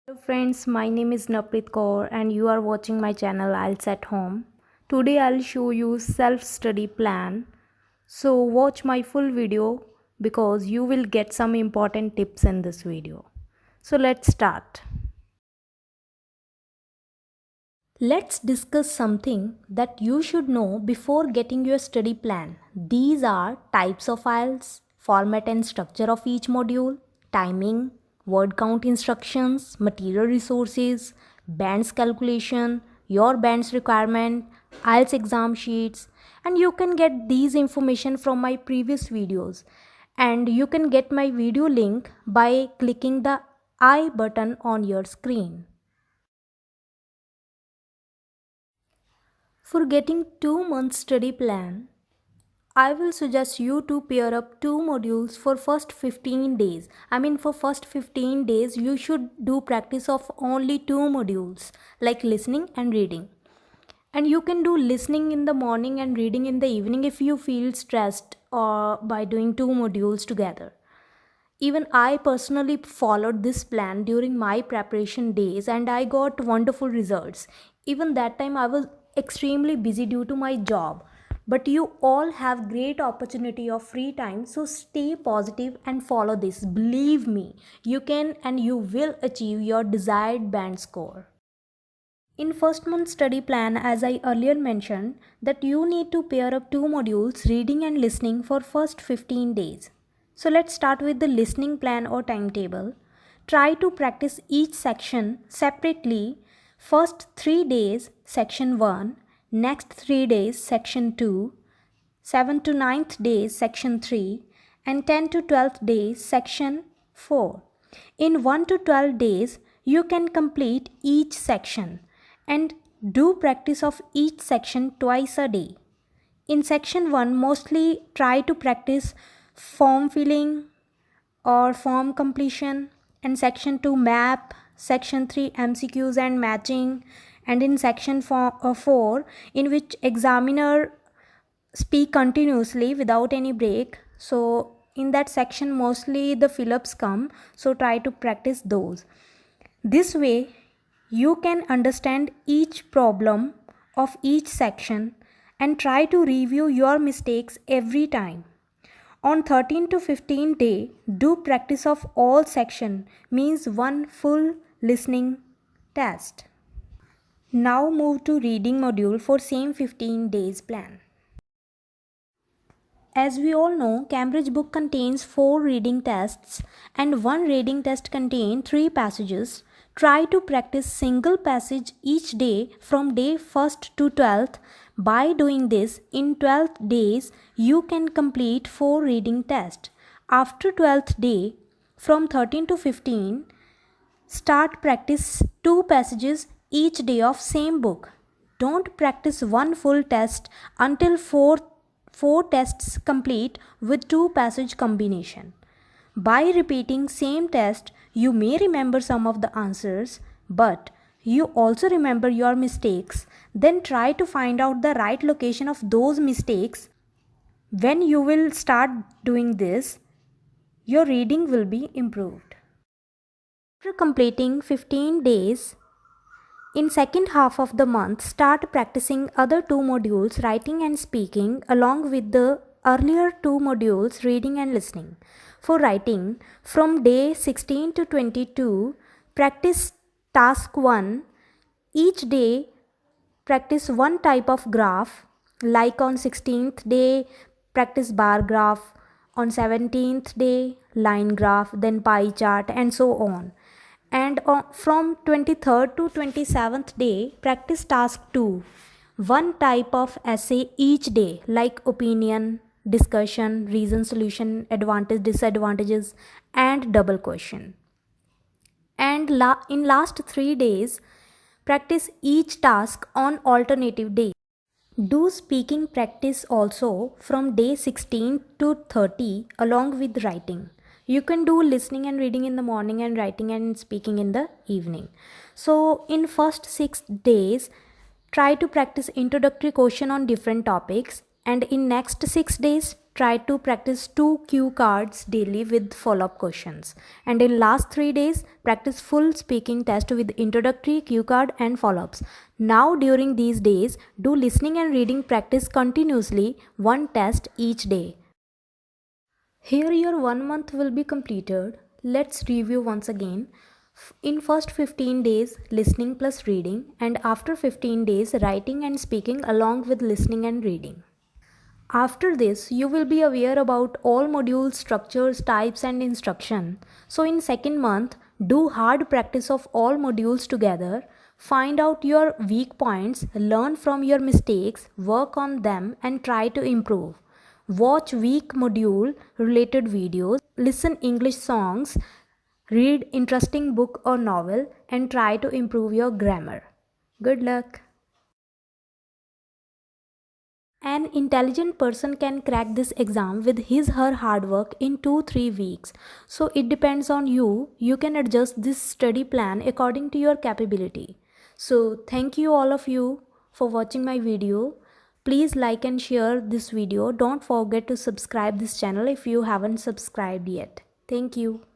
Hello friends, my name is NAVPREET Kaur and you are watching my channel IELTS at Home. Today I'll show you self-study plan. So watch my full video because you will get some important tips in this video. So let's start. Let's discuss something that you should know before getting your study plan. These are types of IELTS, format and structure of each module, timing, word count instructions, material resources, bands calculation, your bands requirement, IELTS exam sheets, and you can get these information from my previous videos. And you can get my video link by clicking the I button on your screen. For getting 2 months study plan, I will suggest you to pair up 2 modules for first 15 days. For first 15 days you should do practice of only 2 modules like listening and reading. And you can do listening in the morning and reading in the evening if you feel stressed or by doing 2 modules together. Even I personally followed this plan during my preparation days and I got wonderful results. Even that time I was extremely busy due to my job. But you all have great opportunity of free time, so stay positive and follow this. Believe me, you can and you will achieve your desired band score. In first month study plan, as I earlier mentioned, that you need to pair up 2 modules, reading and listening, for first 15 days. So let's start with the listening plan or timetable. Try to practice each section separately. First 3 days section 1, next 3 days section 2, 7th to 9th days section 3, and 10th to 12th days section 4. In 1 to 12 days you can complete each section and do practice of each section twice a day. In section 1, mostly try to practice form filling or form completion, and section 2 map, section 3 MCQs and matching, and in section 4 in which examiner speak continuously without any break. So in that section mostly the fill-ups come, so try to practice those. This way you can understand each problem of each section and try to review your mistakes every time. On 13 to 15 day, do practice of all section, means one full listening test. Now move to reading module for same 15 days plan. As we all know, Cambridge book contains 4 reading tests and 1 reading test contains 3 passages. Try to practice single passage each day from day 1st to 12th. By doing this, in 12th days, you can complete 4 reading tests. After 12th day, from 13 to 15, start practice 2 passages each day of same book. Don't practice one full test until 4 tests complete with 2 passage combination. By repeating same test, you may remember some of the answers, but you also remember your mistakes. Then try to find out the right location of those mistakes. When you will start doing this, your reading will be improved. After completing 15 days, in second half of the month, start practicing other 2 modules, writing and speaking, along with the earlier 2 modules, reading and listening. For writing, from day 16 to 22, practice task 1. Each day, practice one type of graph, like on 16th day, practice bar graph, on 17th day, line graph, then pie chart, and so on. And from 23rd to 27th day, practice task 2. One type of essay each day, like opinion, discussion, reason, solution, advantage, disadvantages, and double question. And in last 3 days, practice each task on alternative days. Do speaking practice also from day 16 to 30 along with writing. You can do listening and reading in the morning and writing and speaking in the evening. So in first 6 days, try to practice introductory question on different topics, and in next 6 days try to practice 2 cue cards daily with follow-up questions. And in last 3 days, practice full speaking test with introductory cue card and follow-ups. Now during these days, do listening and reading practice continuously, one test each day. Here your 1 month will be completed. Let's review once again. In first 15 days, listening plus reading, and after 15 days, writing and speaking along with listening and reading. After this, you will be aware about all modules, structures, types and instruction. So in second month, do hard practice of all modules together. Find out your weak points, learn from your mistakes, work on them and try to improve. Watch weak module related videos, listen English songs, read interesting book or novel and try to improve your grammar. Good luck! An intelligent person can crack this exam with his/her hard work in 2-3 weeks. So it depends on you. You can adjust this study plan according to your capability. So thank you all of you for watching my video. Please like and share this video. Don't forget to subscribe this channel if you haven't subscribed yet. Thank you.